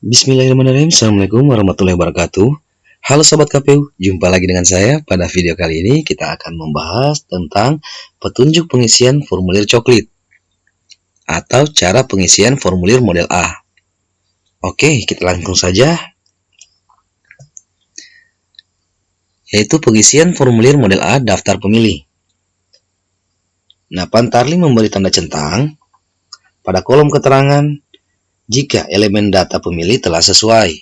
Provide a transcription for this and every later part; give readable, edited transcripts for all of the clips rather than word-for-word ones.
Bismillahirrahmanirrahim. Assalamualaikum warahmatullahi wabarakatuh. Halo Sobat KPU, jumpa lagi dengan saya. Pada video kali ini kita akan membahas tentang petunjuk pengisian formulir coklit atau cara pengisian formulir model A. Oke, kita langsung saja. Yaitu pengisian formulir model A daftar pemilih. Nah, Pantarli memberi tanda centang pada kolom keterangan jika elemen data pemilih telah sesuai,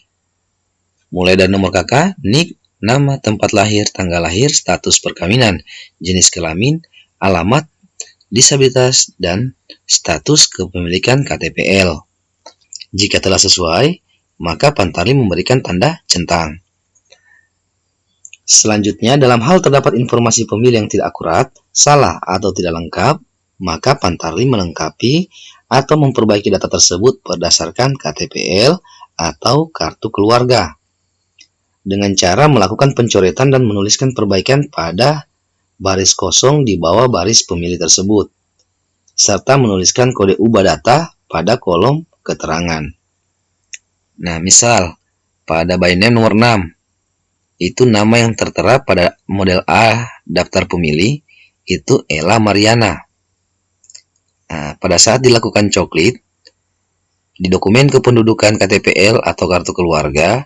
mulai dari nomor KK, NIK, nama, tempat lahir, tanggal lahir, status perkawinan, jenis kelamin, alamat, disabilitas, dan status kepemilikan KTPL. Jika telah sesuai, maka Pantarli memberikan tanda centang. Selanjutnya, dalam hal terdapat informasi pemilih yang tidak akurat, salah, atau tidak lengkap, maka Pantarli melengkapi atau memperbaiki data tersebut berdasarkan KTPL atau kartu keluarga dengan cara melakukan pencoretan dan menuliskan perbaikan pada baris kosong di bawah baris pemilih tersebut, serta menuliskan kode ubah data pada kolom keterangan. Nah, misal pada by name nomor 6, itu nama yang tertera pada model A daftar pemilih itu Ella Mariana. Nah, pada saat dilakukan coklit, di dokumen kependudukan KTPL atau kartu keluarga,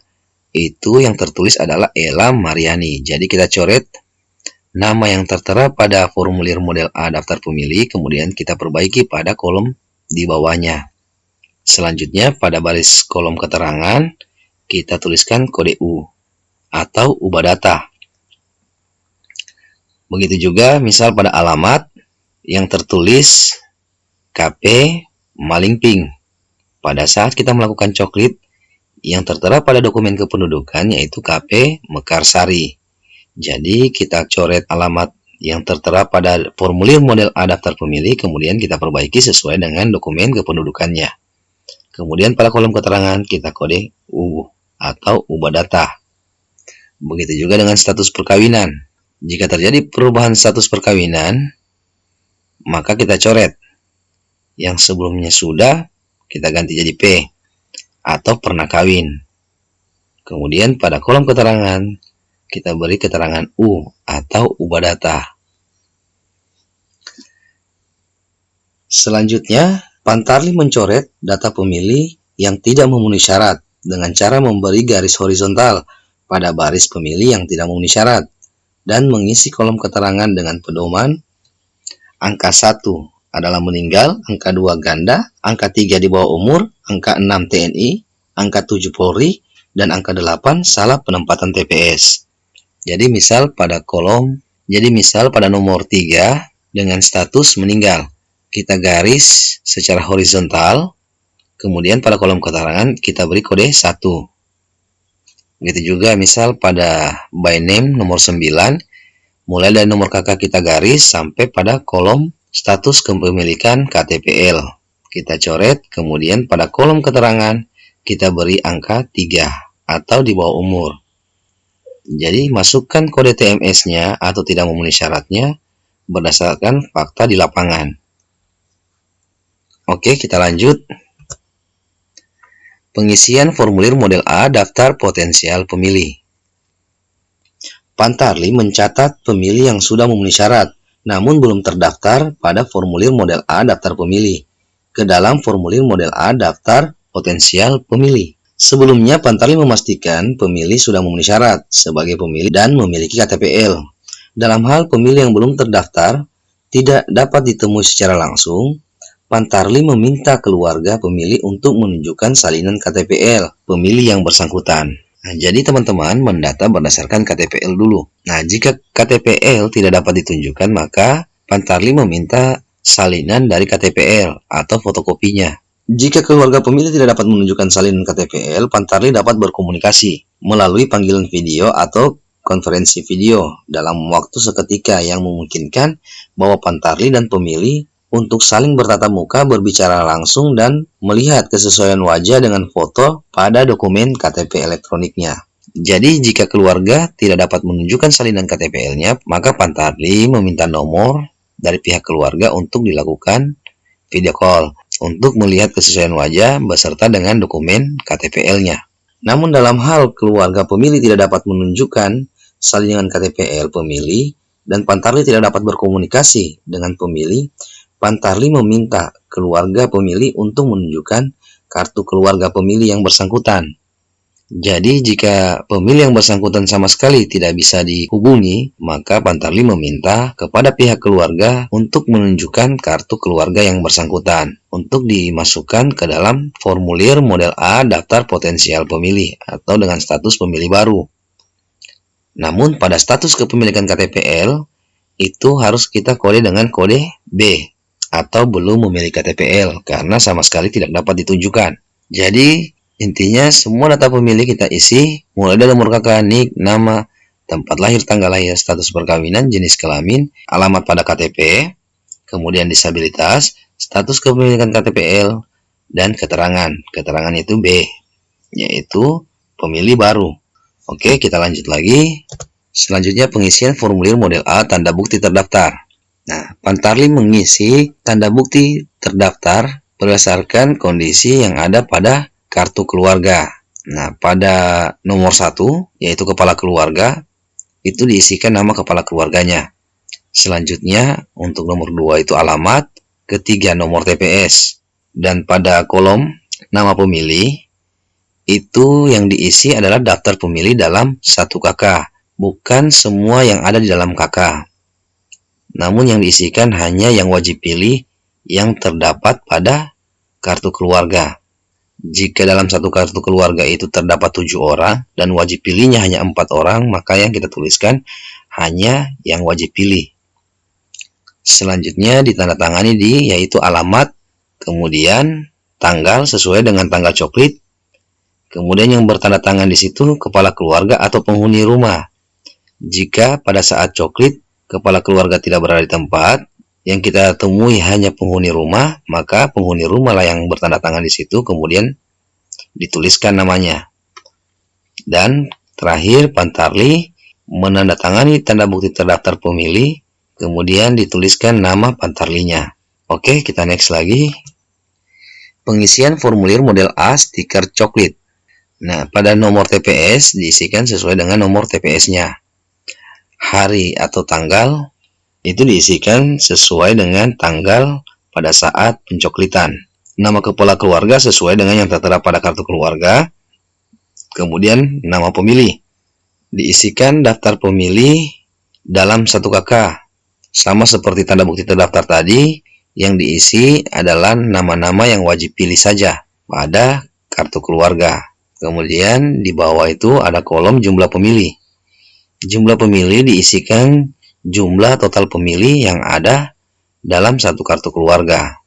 itu yang tertulis adalah Ella Mariani. Jadi kita coret nama yang tertera pada formulir model A daftar pemilih, kemudian kita perbaiki pada kolom di bawahnya. Selanjutnya pada baris kolom keterangan, kita tuliskan kode U atau ubah data. Begitu juga misal pada alamat yang tertulis KP Malingping. Pada saat kita melakukan coklit, yang tertera pada dokumen kependudukan yaitu KP Mekarsari. Jadi kita coret alamat yang tertera pada formulir model A daftar pemilih, kemudian kita perbaiki sesuai dengan dokumen kependudukannya. Kemudian pada kolom keterangan kita kode U atau ubah data. Begitu juga dengan status perkawinan. Jika terjadi perubahan status perkawinan, maka kita coret. Yang sebelumnya sudah, kita ganti jadi P atau pernah kawin. Kemudian pada kolom keterangan, kita beri keterangan U atau ubah data. Selanjutnya, Pantarli mencoret data pemilih yang tidak memenuhi syarat dengan cara memberi garis horizontal pada baris pemilih yang tidak memenuhi syarat dan mengisi kolom keterangan dengan pedoman angka 1 adalah meninggal, angka 2 ganda, angka 3 di bawah umur, angka 6 TNI, angka 7 Polri, dan angka 8 salah penempatan TPS. Jadi misal pada nomor 3 dengan status meninggal, kita garis secara horizontal, kemudian pada kolom keterangan kita beri kode 1. Begitu juga misal pada by name nomor 9, mulai dari nomor KK kita garis sampai pada kolom status kepemilikan KTPL. Kita coret, kemudian pada kolom keterangan kita beri angka 3 atau di bawah umur. Jadi masukkan kode TMS-nya atau tidak memenuhi syaratnya berdasarkan fakta di lapangan. Oke, kita lanjut. Pengisian formulir model A daftar potensial pemilih. Pantarli mencatat pemilih yang sudah memenuhi syarat namun belum terdaftar pada formulir model A daftar pemilih ke dalam formulir model A daftar potensial pemilih. Sebelumnya, Pantarli memastikan pemilih sudah memenuhi syarat sebagai pemilih dan memiliki KTPL. Dalam hal pemilih yang belum terdaftar tidak dapat ditemui secara langsung, Pantarli meminta keluarga pemilih untuk menunjukkan salinan KTPL pemilih yang bersangkutan. Nah, jadi teman-teman mendata berdasarkan KTPL dulu. Nah, jika KTPL tidak dapat ditunjukkan, maka Pantarli meminta salinan dari KTPL atau fotokopinya. Jika keluarga pemilih tidak dapat menunjukkan salinan KTPL, Pantarli dapat berkomunikasi melalui panggilan video atau konferensi video dalam waktu seketika yang memungkinkan bahwa Pantarli dan pemilih untuk saling bertatap muka, berbicara langsung, dan melihat kesesuaian wajah dengan foto pada dokumen KTP elektroniknya. Jadi, jika keluarga tidak dapat menunjukkan salinan KTPL-nya, maka Pantarli meminta nomor dari pihak keluarga untuk dilakukan video call. untuk melihat kesesuaian wajah beserta dengan dokumen KTPL-nya. Namun dalam hal keluarga pemilih tidak dapat menunjukkan salinan KTPL pemilih dan Pantarlih tidak dapat berkomunikasi dengan pemilih, Pantarlih meminta keluarga pemilih untuk menunjukkan kartu keluarga pemilih yang bersangkutan. Jadi jika pemilih yang bersangkutan sama sekali tidak bisa dihubungi, maka Pantarlih meminta kepada pihak keluarga untuk menunjukkan kartu keluarga yang bersangkutan untuk dimasukkan ke dalam formulir model A daftar potensial pemilih atau dengan status pemilih baru. Namun pada status kepemilikan KTPL itu harus kita kode dengan kode B atau belum memiliki KTPL karena sama sekali tidak dapat ditunjukkan. Jadi intinya semua data pemilih kita isi mulai dari nomor KK, NIK, nama, tempat lahir, tanggal lahir, status perkawinan, jenis kelamin, alamat pada KTP, kemudian disabilitas, status kepemilikan KTPL, dan keterangan. Keterangan itu B, yaitu pemilih baru. Oke, kita lanjut lagi. Selanjutnya pengisian formulir model A tanda bukti terdaftar. Nah, Pantarlih mengisi tanda bukti terdaftar berdasarkan kondisi yang ada pada kartu keluarga. Nah, pada nomor 1, yaitu kepala keluarga, itu diisikan nama kepala keluarganya. Selanjutnya, untuk nomor 2 itu alamat, ketiga nomor TPS. Dan pada kolom nama pemilih, itu yang diisi adalah daftar pemilih dalam 1 KK, bukan semua yang ada di dalam KK. Namun yang diisikan hanya yang wajib pilih yang terdapat pada kartu keluarga. Jika dalam satu kartu keluarga itu terdapat 7 orang dan wajib pilihnya hanya 4 orang, maka yang kita tuliskan hanya yang wajib pilih. Selanjutnya ditandatangani yaitu alamat, kemudian tanggal sesuai dengan tanggal coklit, kemudian yang bertanda tangan di situ kepala keluarga atau penghuni rumah. Jika pada saat coklit kepala keluarga tidak berada di tempat, yang kita temui hanya penghuni rumah, maka penghuni rumah lah yang bertanda tangan di situ, kemudian dituliskan namanya. Dan terakhir Pantarlih menandatangani tanda bukti terdaftar pemilih, kemudian dituliskan nama Pantarlihnya. Oke, kita next lagi. Pengisian formulir model A stiker coklit. Nah, pada nomor TPS diisikan sesuai dengan nomor TPS-nya. Hari atau tanggal itu diisikan sesuai dengan tanggal pada saat pencoklitan. Nama kepala keluarga sesuai dengan yang tertera pada kartu keluarga. Kemudian nama pemilih. Diisikan daftar pemilih dalam 1 KK. Sama seperti tanda bukti terdaftar tadi, yang diisi adalah nama-nama yang wajib pilih saja pada kartu keluarga. Kemudian di bawah itu ada kolom jumlah pemilih. Jumlah pemilih diisikan jumlah total pemilih yang ada dalam 1 kartu keluarga.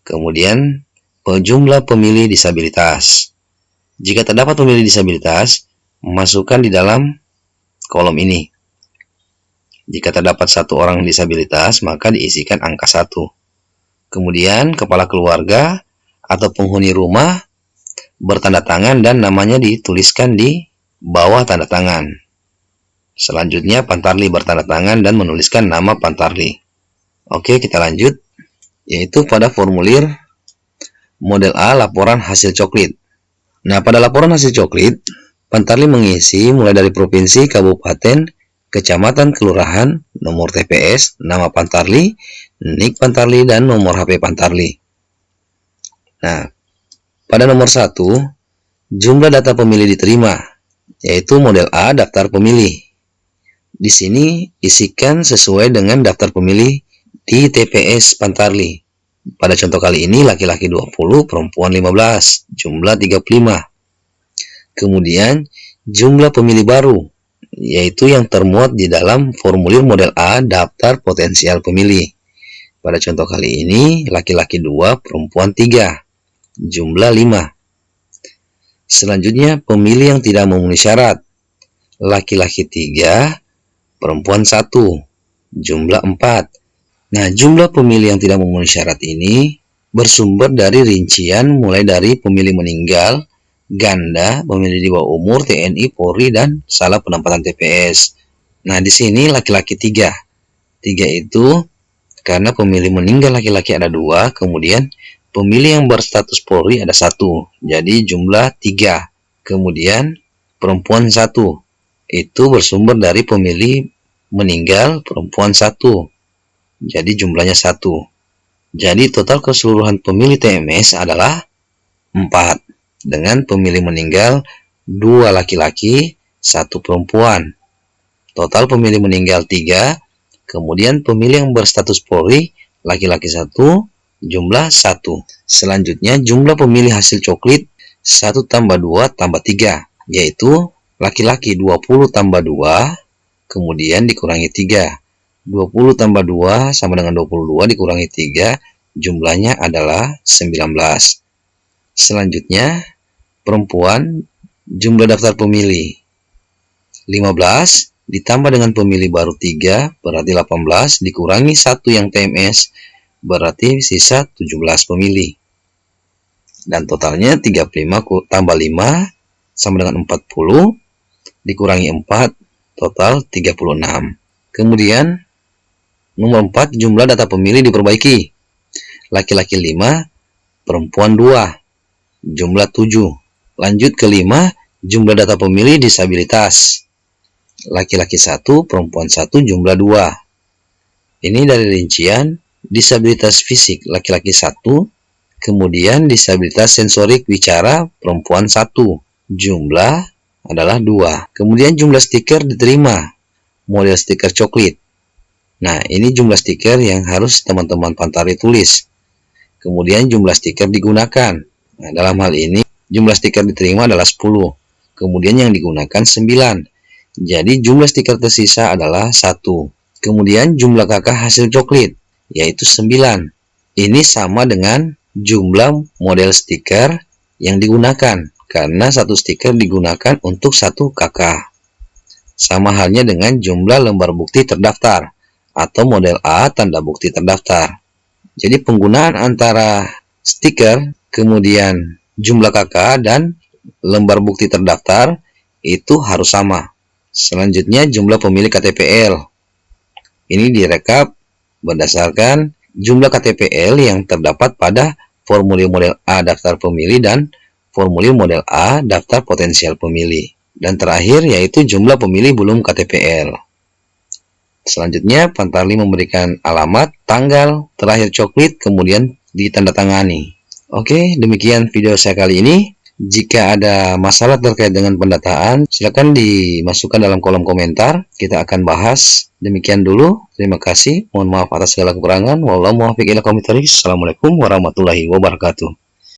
Kemudian jumlah pemilih disabilitas. Jika terdapat pemilih disabilitas, masukkan di dalam kolom ini. Jika terdapat 1 orang disabilitas, maka diisikan angka 1. Kemudian kepala keluarga atau penghuni rumah bertanda tangan dan namanya dituliskan di bawah tanda tangan. Selanjutnya Pantarlih bertanda tangan dan menuliskan nama Pantarlih. Oke, kita lanjut, yaitu pada formulir model A laporan hasil coklit. Nah, pada laporan hasil coklit, Pantarlih mengisi mulai dari provinsi, kabupaten, kecamatan, kelurahan, nomor TPS, nama Pantarlih, NIK Pantarlih, dan nomor HP Pantarlih. Nah, pada nomor 1, jumlah data pemilih diterima, yaitu model A daftar pemilih. Di sini isikan sesuai dengan daftar pemilih di TPS Pantarlih. Pada contoh kali ini laki-laki 20, perempuan 15, jumlah 35. Kemudian jumlah pemilih baru, yaitu yang termuat di dalam formulir model A daftar potensial pemilih. Pada contoh kali ini laki-laki 2, perempuan 3, jumlah 5. Selanjutnya pemilih yang tidak memenuhi syarat. Laki-laki 3, perempuan 1, jumlah 4. Nah, jumlah pemilih yang tidak memenuhi syarat ini bersumber dari rincian mulai dari pemilih meninggal, ganda, pemilih di bawah umur, TNI, Polri, dan salah penempatan TPS. Nah, di sini laki-laki 3. 3 itu Karena pemilih meninggal laki-laki ada 2, kemudian pemilih yang berstatus Polri ada 1, jadi jumlah 3. Kemudian perempuan 1, itu bersumber dari pemilih meninggal perempuan 1, jadi jumlahnya 1. Jadi total keseluruhan pemilih TMS adalah 4, dengan pemilih meninggal 2 laki-laki, 1 perempuan. Total pemilih meninggal 3, kemudian pemilih yang berstatus Polri laki-laki 1, jumlah 1. Selanjutnya jumlah pemilih hasil coklit 1 tambah 2 tambah 3, yaitu laki-laki 20 tambah 2, kemudian dikurangi 3. 20 tambah 2 sama dengan 22 dikurangi 3, jumlahnya adalah 19. Selanjutnya perempuan, jumlah daftar pemilih 15 ditambah dengan pemilih baru 3, berarti 18, dikurangi 1 yang TMS, berarti sisa 17 pemilih. Dan totalnya 35 tambah 5 sama dengan 40, dikurangi 4, total 36. Kemudian nomor 4, jumlah data pemilih diperbaiki. Laki-laki 5, perempuan 2, jumlah 7. Lanjut ke 5, jumlah data pemilih disabilitas. Laki-laki 1, perempuan 1, jumlah 2. Ini dari rincian disabilitas fisik laki-laki 1, kemudian disabilitas sensorik bicara perempuan 1, jumlah adalah 2. Kemudian jumlah stiker diterima, model stiker coklit. Nah, ini jumlah stiker yang harus teman-teman Pantari tulis. Kemudian jumlah stiker digunakan. Nah, dalam hal ini jumlah stiker diterima adalah 10, kemudian yang digunakan 9. Jadi jumlah stiker tersisa adalah 1. Kemudian jumlah kakak hasil coklit, yaitu 9. Ini sama dengan jumlah model stiker yang digunakan, karena satu stiker digunakan untuk 1 kakak. Sama halnya dengan jumlah lembar bukti terdaftar, atau model A tanda bukti terdaftar. Jadi penggunaan antara stiker, kemudian jumlah kakak, dan lembar bukti terdaftar itu harus sama. Selanjutnya jumlah pemilih KTPL. Ini direkap berdasarkan jumlah KTPL yang terdapat pada formulir model A daftar pemilih dan formulir model A daftar potensial pemilih. Dan terakhir yaitu jumlah pemilih belum KTPL. Selanjutnya Pantarli memberikan alamat, tanggal, terakhir coklit, kemudian ditandatangani. Oke, demikian video saya kali ini. Jika ada masalah terkait dengan pendataan, silakan dimasukkan dalam kolom komentar. Kita akan bahas. Demikian dulu. Terima kasih. Mohon maaf atas segala kekurangan. Wallahu muwaffiq ila aqwamit thoriq. Assalamualaikum warahmatullahi wabarakatuh.